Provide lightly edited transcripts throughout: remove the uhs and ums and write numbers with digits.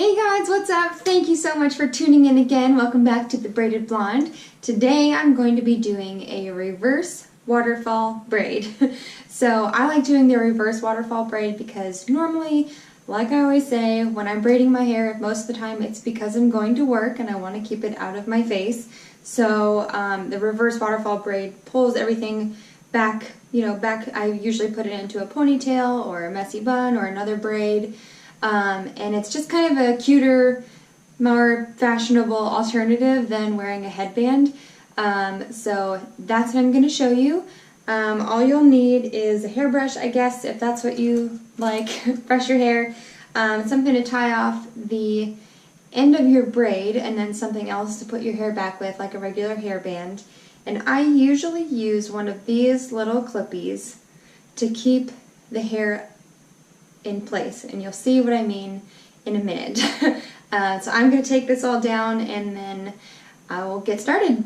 Hey guys, what's up? Thank you so much for tuning in again. Welcome back to the Braided Blonde. Today I'm going to be doing a reverse waterfall braid. So I like doing the reverse waterfall braid because normally, like I always say, when I'm braiding my hair, most of the time it's because I'm going to work and I want to keep it out of my face. So the reverse waterfall braid pulls everything back, I usually put it into a ponytail or a messy bun or another braid. And it's just kind of a cuter, more fashionable alternative than wearing a headband. So that's what I'm going to show you. All you'll need is a hairbrush, I guess, if that's what you like. Brush your hair, something to tie off the end of your braid, and then something else to put your hair back with, like a regular hairband. And I usually use one of these little clippies to keep the hair in place, and you'll see what I mean in a minute. So I'm going to take this all down and then I will get started.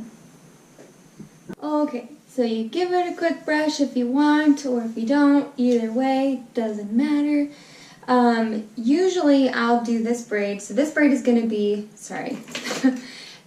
Okay, so you give it a quick brush if you want, or if you don't, either way, doesn't matter. Usually I'll do this braid, so this braid is going to be,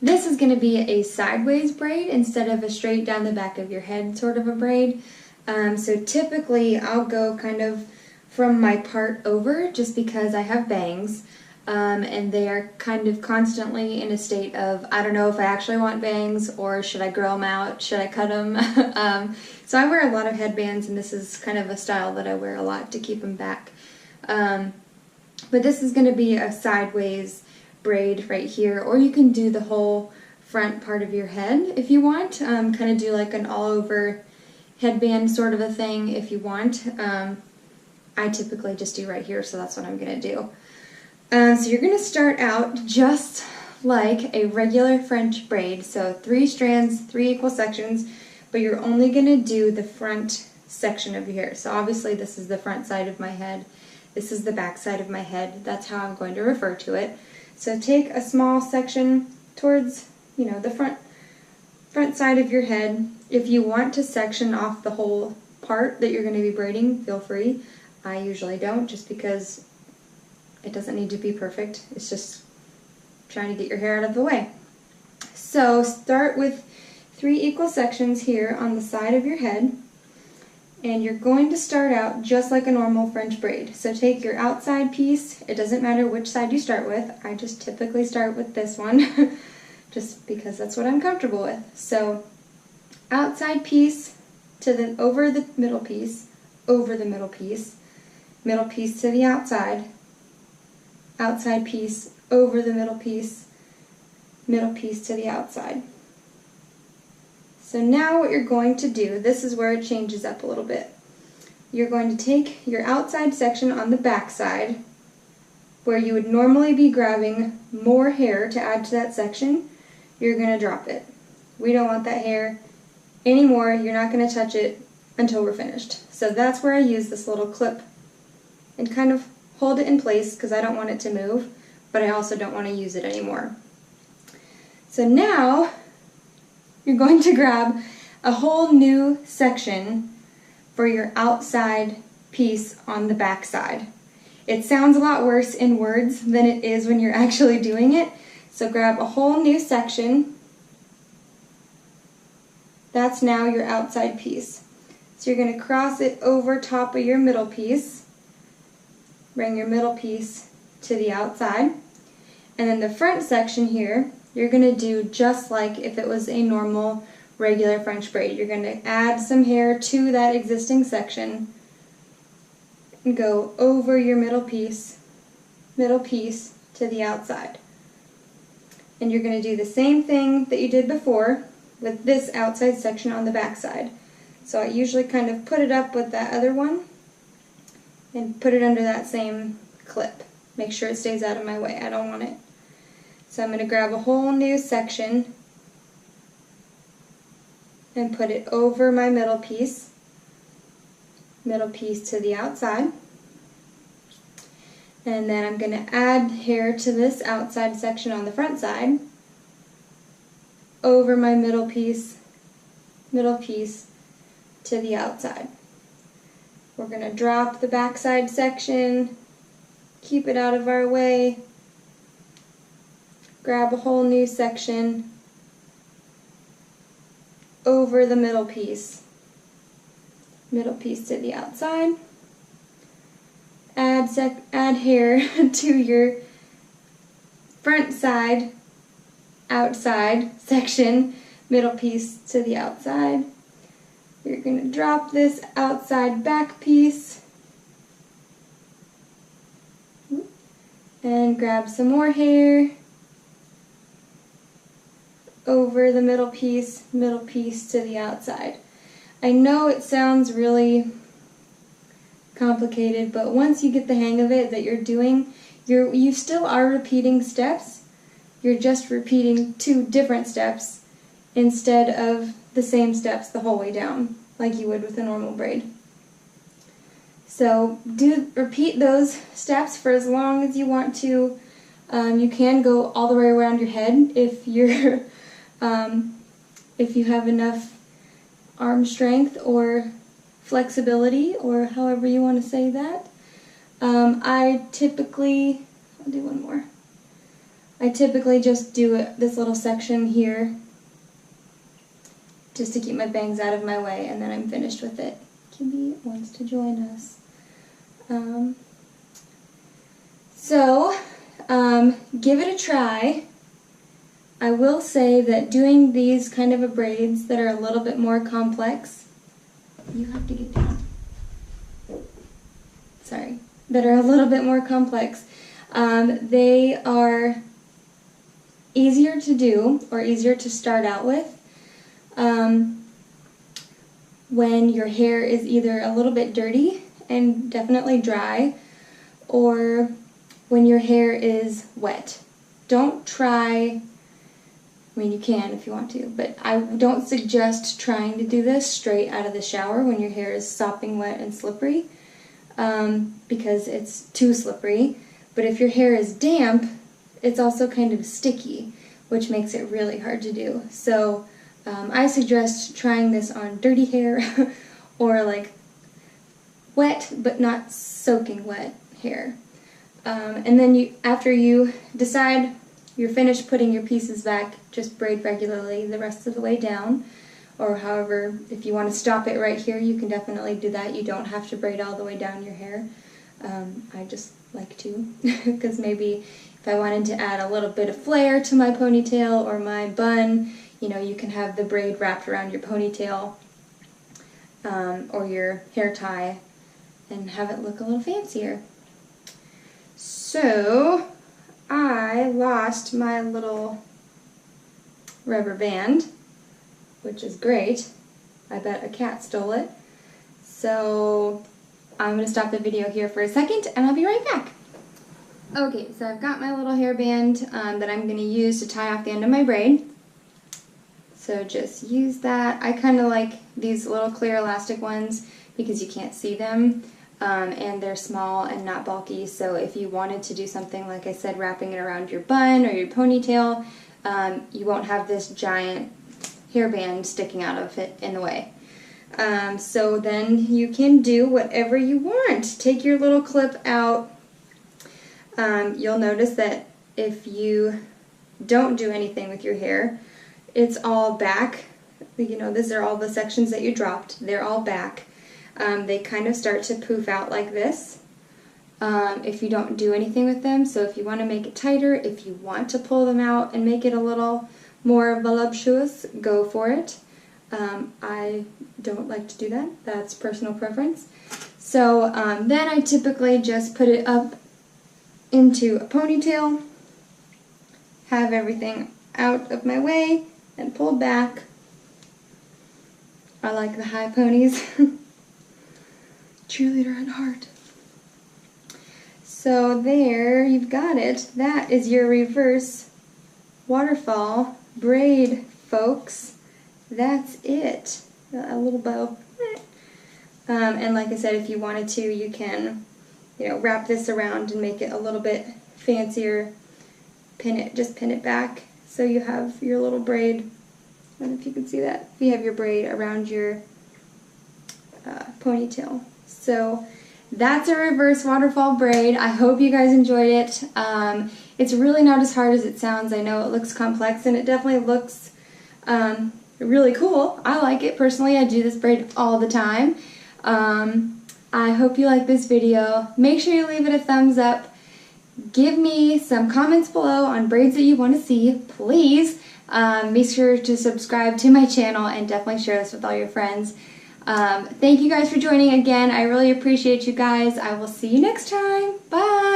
this is going to be a sideways braid instead of a straight down the back of your head sort of a braid. So typically I'll go kind of from my part over, just because I have bangs, and they are kind of constantly in a state of, I don't know if I actually want bangs, or should I grow them out, should I cut them? So I wear a lot of headbands, and this is kind of a style that I wear a lot to keep them back. But this is going to be a sideways braid right here, or you can do the whole front part of your head if you want, kind of do like an all over headband sort of a thing if you want. I typically just do right here, so that's what I'm going to do. So you're going to start out just like a regular French braid, so 3 strands, 3 equal sections, but you're only going to do the front section of your hair. So obviously this is the front side of my head, this is the back side of my head, that's how I'm going to refer to it. So take a small section towards, the front side of your head. If you want to section off the whole part that you're going to be braiding, feel free. I usually don't, just because it doesn't need to be perfect. It's just trying to get your hair out of the way. So start with 3 equal sections here on the side of your head, and you're going to start out just like a normal French braid. So take your outside piece. It doesn't matter which side you start with. I just typically start with this one just because that's what I'm comfortable with. So outside piece to over the middle piece, over the middle piece, middle piece to the outside piece, over the middle piece to the outside. So now what you're going to do, this is where it changes up a little bit. You're going to take your outside section on the back side, where you would normally be grabbing more hair to add to that section. You're going to drop it. We don't want that hair anymore. You're not going to touch it until we're finished. So that's where I use this little clip and kind of hold it in place because I don't want it to move, but I also don't want to use it anymore. So now you're going to grab a whole new section for your outside piece on the back side. It sounds a lot worse in words than it is when you're actually doing it. So grab a whole new section. That's now your outside piece. So you're going to cross it over top of your middle piece. Bring your middle piece to the outside. And then the front section here, you're going to do just like if it was a normal, regular French braid. You're going to add some hair to that existing section and go over your middle piece to the outside. And you're going to do the same thing that you did before with this outside section on the back side. So I usually kind of put it up with that other one and put it under that same clip. Make sure it stays out of my way. I don't want it. So I'm going to grab a whole new section and put it over my middle piece to the outside. And then I'm going to add hair to this outside section on the front side, over my middle piece to the outside. We're going to drop the backside section, keep it out of our way, grab a whole new section over the middle piece to the outside. Add hair to your front side, outside section, middle piece to the outside. You're going to drop this outside back piece and grab some more hair over the middle piece to the outside. I know it sounds really complicated, but once you get the hang of it that you're doing, you still are repeating steps. You're just repeating 2 different steps instead of the same steps the whole way down, like you would with a normal braid. So repeat those steps for as long as you want to. You can go all the way around your head if you're if you have enough arm strength or flexibility, or however you want to say that. I'll do one more. I typically just do this little section here just to keep my bangs out of my way, and then I'm finished with it. Kimby wants to join us. Give it a try. I will say that doing these kind of braids that are a little bit more complex, you have to get down. Sorry. That are a little bit more complex. They are easier to do, or easier to start out with, when your hair is either a little bit dirty and definitely dry, or when your hair is wet. Don't try, I mean, you can if you want to, but I don't suggest trying to do this straight out of the shower when your hair is sopping wet and slippery, because it's too slippery. But if your hair is damp, it's also kind of sticky, which makes it really hard to do. So I suggest trying this on dirty hair or like wet but not soaking wet hair. And then after you decide you're finished putting your pieces back, just braid regularly the rest of the way down. Or however, if you want to stop it right here, you can definitely do that. You don't have to braid all the way down your hair. I just like to, because maybe if I wanted to add a little bit of flair to my ponytail or my bun, you know, you can have the braid wrapped around your ponytail or your hair tie and have it look a little fancier. So I lost my little rubber band, which is great. I bet a cat stole it. So I'm going to stop the video here for a second and I'll be right back. Okay, so I've got my little hairband that I'm going to use to tie off the end of my braid. So just use that. I kind of like these little clear elastic ones because you can't see them. And they're small and not bulky, so if you wanted to do something, like I said, wrapping it around your bun or your ponytail, you won't have this giant hairband sticking out of it in the way. So then you can do whatever you want. Take your little clip out. You'll notice that if you don't do anything with your hair, it's all back. You know, these are all the sections that you dropped. They're all back. They kind of start to poof out like this if you don't do anything with them. So if you want to make it tighter, if you want to pull them out and make it a little more voluptuous, go for it. I don't like to do that. That's personal preference. So then I typically just put it up into a ponytail, have everything out of my way, and pull back. I like the high ponies. Cheerleader at heart. So there, you've got it. That is your reverse waterfall braid, folks. That's it. A little bow. And like I said, if you wanted to, you can, you know, wrap this around and make it a little bit fancier. Just pin it back so you have your little braid. I don't know if you can see that. You have your braid around your ponytail. So that's a reverse waterfall braid. I hope you guys enjoyed it. It's really not as hard as it sounds. I know it looks complex, and it definitely looks really cool. I like it personally. I do this braid all the time. I hope you like this video. Make sure you leave it a thumbs up. Give me some comments below on braids that you want to see, please. Be sure to subscribe to my channel and definitely share this with all your friends. Thank you guys for joining again. I really appreciate you guys. I will see you next time. Bye!